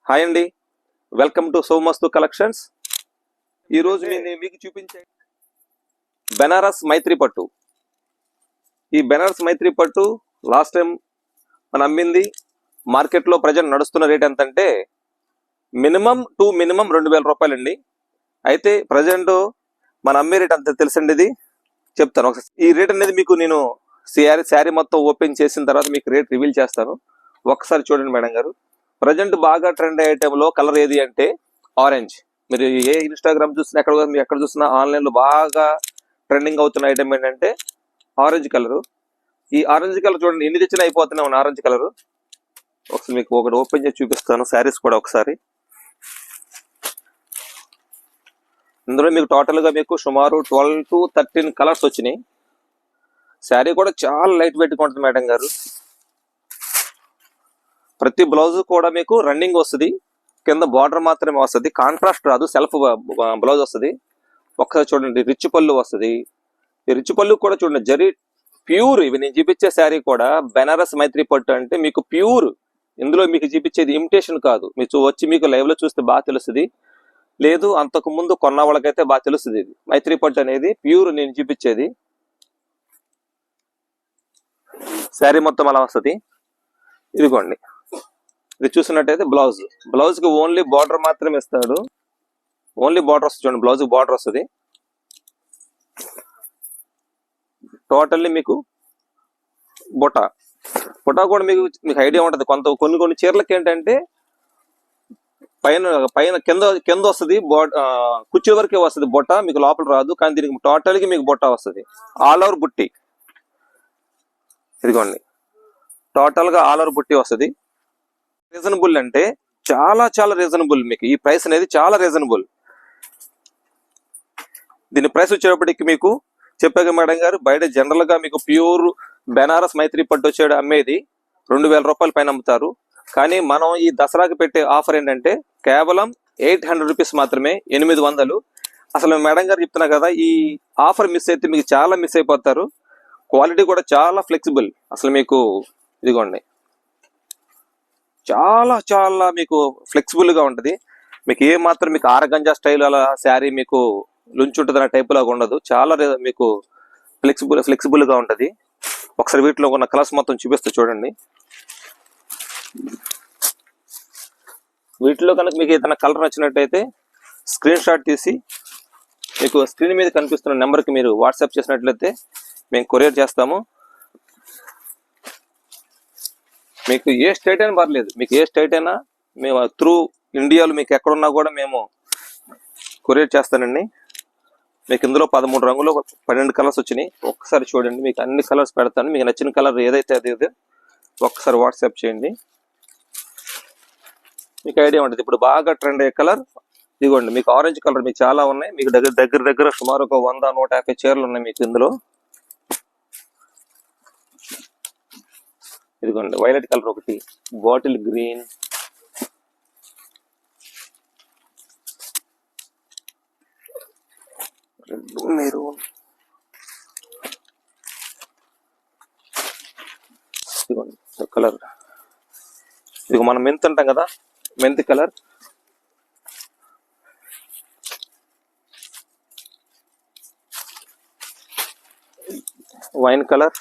Hi అండి, welcome to సోమస్తు collections. ఈరోజు నేను మీకు చూపించే బెనారస్ మైత్రి పట్టు. ఈ బెనారస్ మైత్రి పట్టు లాస్ట్ టైం మనం అమ్మింది మార్కెట్లో ప్రజెంట్ నడుస్తున్న రేట్ ఎంత అంటే మినిమం 2,000 రూపాయలండి. అయితే ప్రజెంట్ మన అమ్మే రేట్ అంత తెలుసండి, ఇది చెప్తాను ఒకసారి. ఈ రేట్ అనేది మీకు నేను శారీ మొత్తం ఓపెన్ చేసిన తర్వాత మీకు రేట్ రివీల్ చేస్తాను. ఒకసారి చూడండి మేడం గారు. ప్రజెంట్ బాగా ట్రెండ్ అయ్యే టైంలో కలర్ ఏది అంటే ఆరెంజ్. మీరు ఏ ఇన్స్టాగ్రామ్ చూసినా ఎక్కడ చూసినా ఆన్లైన్లో బాగా ట్రెండింగ్ అవుతున్న ఐటమ్ ఏంటంటే ఆరెంజ్ కలరు. ఈ ఆరెంజ్ కలర్ చూడండి, ఎన్ని తెచ్చినా అయిపోతున్నాయి ఆరెంజ్ కలరు. ఒకసారి మీకు ఒకటి ఓపెన్ చేసి చూపిస్తాను శారీస్ కూడా ఒకసారి. ఇందులో మీకు టోటల్గా మీకు సుమారు 12 to 13 కలర్స్ వచ్చినాయి. శారీ కూడా చాలా లైట్ వెయిట్గా ఉంటుంది మేడం గారు. ప్రతి బ్లౌజ్ కూడా మీకు రన్నింగ్ వస్తుంది, కింద బార్డర్ మాత్రమే వస్తుంది, కాంట్రాస్ట్ రాదు, సెల్ఫ్ బ్లౌజ్ వస్తుంది. ఒకసారి చూడండి, రిచ్ పళ్ళు వస్తుంది. ఈ రిచ్ పళ్ళు కూడా చూడండి, జరీ ప్యూర్. ఇవి నేను చూపించే శారీ కూడా బెనారస్ మైత్రి పట్టు అంటే మీకు ప్యూర్. ఇందులో మీకు చూపించేది ఇమిటేషన్ కాదు. మీరు వచ్చి మీకు లైవ్ లో చూస్తే బాగా తెలుస్తుంది, లేదు అంతకు ముందు కొన్న వాళ్ళకైతే బాగా తెలుస్తుంది. ఇది మైత్రి పట్టు అనేది ప్యూర్ నేను చూపించేది. శారీ మొత్తం అలా వస్తుంది. ఇదిగోండి, ఇది చూసినట్టయితే బ్లౌజ్ కి ఓన్లీ బార్డర్ మాత్రమే ఇస్తాడు. ఓన్లీ బార్డర్ వస్తుంది చూడండి, బ్లౌజ్ బార్డర్ వస్తుంది. టోటల్లీ మీకు బొటా కూడా మీకు ఐడియా ఉంటుంది. కొన్ని చీరలకి ఏంటంటే పైన కింద వస్తుంది, కుర్చీ వరకే వస్తుంది బొట్ట, మీకు లోపల రాదు. కానీ దీనికి టోటల్గా మీకు బొట్ట వస్తుంది, ఆల్ ఓవర్ బుట్టి. ఇదిగోండి, టోటల్ గా ఆల్ ఓవర్ బుట్టి వస్తుంది. రీజనబుల్ అంటే చాలా రీజనబుల్. మీకు ఈ ప్రైస్ అనేది చాలా రీజనబుల్. దీని ప్రైస్ వచ్చేటప్పటికి మీకు చెప్పాక మేడం గారు, బయట జనరల్ గా మీకు ప్యూర్ బెనారస్ మైత్రి పట్టు వచ్చేది అమ్మేది 2,000 రూపాయల పైన అమ్ముతారు. కానీ మనం ఈ దసరాకి పెట్టే ఆఫర్ ఏంటంటే కేవలం 800 రూపీస్ మాత్రమే, 800. అసలు మేడం గారు చెప్తున్నా కదా, ఈ ఆఫర్ మిస్ అయితే మీకు చాలా మిస్ అయిపోతారు. క్వాలిటీ కూడా చాలా ఫ్లెక్సిబుల్. అసలు మీకు ఇదిగోండి, చాలా మీకు ఫ్లెక్సిబుల్ గా ఉంటది. మీకు ఏ మాత్రం మీకు ఆరగంజా స్టైల్ అలా శారీ మీకు లుంచుంటుంది అనే టైప్ లాగా ఉండదు. చాలా మీకు ఫ్లెక్సిబుల్ గా ఉంటది. ఒకసారి వీటిలో ఉన్న కలర్స్ మొత్తం చూపిస్తూ చూడండి. వీటిలో కనుక మీకు ఏదైనా కలర్ నచ్చినట్టయితే స్క్రీన్ షాట్ తీసి మీకు స్క్రీన్ మీద కనిపిస్తున్న నెంబర్కి మీరు వాట్సాప్ చేసినట్లయితే మేము కొరియర్ చేస్తాము. మీకు ఏ స్టేట్ అయినా పర్లేదు, మీకు ఏ స్టేట్ అయినా మేము త్రూ ఇండియాలో మీకు ఎక్కడున్నా కూడా మేము కొరియర్ చేస్తానండి. మీకు ఇందులో 13 రంగులు 12 కలర్స్ వచ్చినాయి. ఒక్కసారి చూడండి, మీకు అన్ని కలర్స్ పెడతాను. మీకు నచ్చిన కలర్ ఏదైతే అదే ఒక్కసారి వాట్సాప్ చేయండి, మీకు ఐడియా ఉంటుంది. ఇప్పుడు బాగా ట్రెండ్ అయ్యే కలర్ ఇదిగోండి, మీకు ఆరెంజ్ కలర్ మీకు చాలా ఉన్నాయి. మీకు దగ్గర సుమారు ఒక 100-150 చీరలు ఉన్నాయి మీకు ఇందులో. ఇదిగోండి, వైలెట్ కలర్ ఒకటి, బాటిల్ గ్రీన్, రెడ్, మెరూన్, ఇదిగోండి కలర్. ఇది మనం మెంత్ అంటాం కదా, మెంతి కలర్, వైన్ కలర్,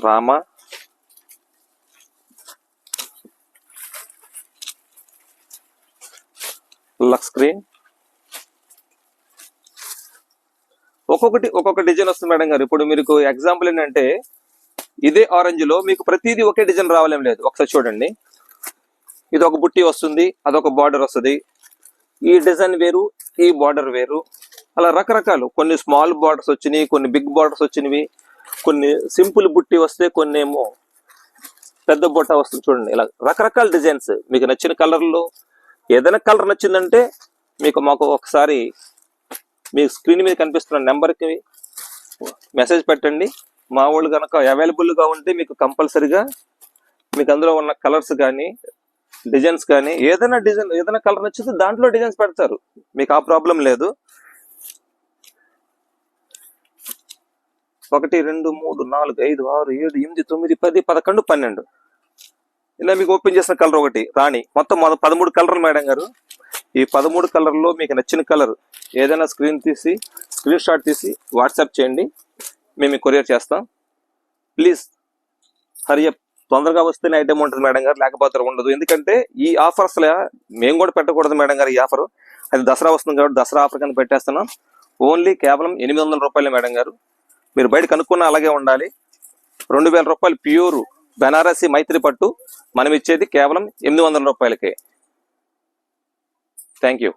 రామా, లక్స్ గ్రీన్. ఒక్కొక్క డిజైన్ వస్తుంది మేడం గారు. ఇప్పుడు మీకు ఎగ్జాంపుల్ ఏంటంటే ఇదే ఆరెంజ్ లో మీకు ప్రతిదీ ఒకే డిజైన్ రావాలేం లేదు. ఒకసారి చూడండి, ఇది ఒక బుట్టి వస్తుంది, అదొక బార్డర్ వస్తుంది. ఈ డిజైన్ వేరు, ఈ బార్డర్ వేరు, అలా రకరకాలు. కొన్ని స్మాల్ బార్డర్స్ వచ్చినాయి, కొన్ని బిగ్ బార్డర్స్ వచ్చినవి, కొన్ని సింపుల్ బుట్టి వస్తే, కొన్ని ఏమో పెద్ద బుట్ట వస్తుంది. చూడండి, ఇలా రకరకాల డిజైన్స్. మీకు నచ్చిన కలర్లో ఏదైనా కలర్ నచ్చిందంటే మాకు ఒకసారి మీ స్క్రీన్ మీద కనిపిస్తున్న నెంబర్కి మెసేజ్ పెట్టండి. మా వాళ్ళు కనుక అవైలబుల్గా ఉంటే మీకు కంపల్సరీగా మీకు అందులో ఉన్న కలర్స్ కానీ డిజైన్స్ కానీ ఏదైనా కలర్ నచ్చితే దాంట్లో డిజైన్స్ పెడతారు. మీకు ఆ ప్రాబ్లం లేదు. 1 2 3 4 5 6 7 8 9 10 11 12 ఇలా మీకు ఓపెన్ చేసిన కలర్ ఒకటి రాణి, మొత్తం 13 కలర్లు మేడం గారు. ఈ 13 కలర్లో మీకు నచ్చిన కలర్ ఏదైనా స్క్రీన్ షాట్ తీసి వాట్సాప్ చేయండి, మేము కొరియర్ చేస్తాం. ప్లీజ్ హరియప్, తొందరగా వస్తేనే ఐటమ్ ఉంటుంది మేడం గారు, లేకపోతే ఉండదు. ఎందుకంటే ఈ ఆఫర్స్ మేము కూడా పెట్టకూడదు మేడం గారు. ఈ ఆఫర్ అది దసరా వస్తుంది కాబట్టి దసరా ఆఫర్ కింద పెట్టేస్తున్నాం. ఓన్లీ కేవలం 800 రూపాయలే మేడం గారు. మీరు బయట కనుక్కున్నా అలాగే ఉండాలి. 2000 రూపాయలు ప్యూర్ బెనారసి మైత్రి పట్టు మనం ఇచ్చేది కేవలం 800 రూపాయలకే. Thank you.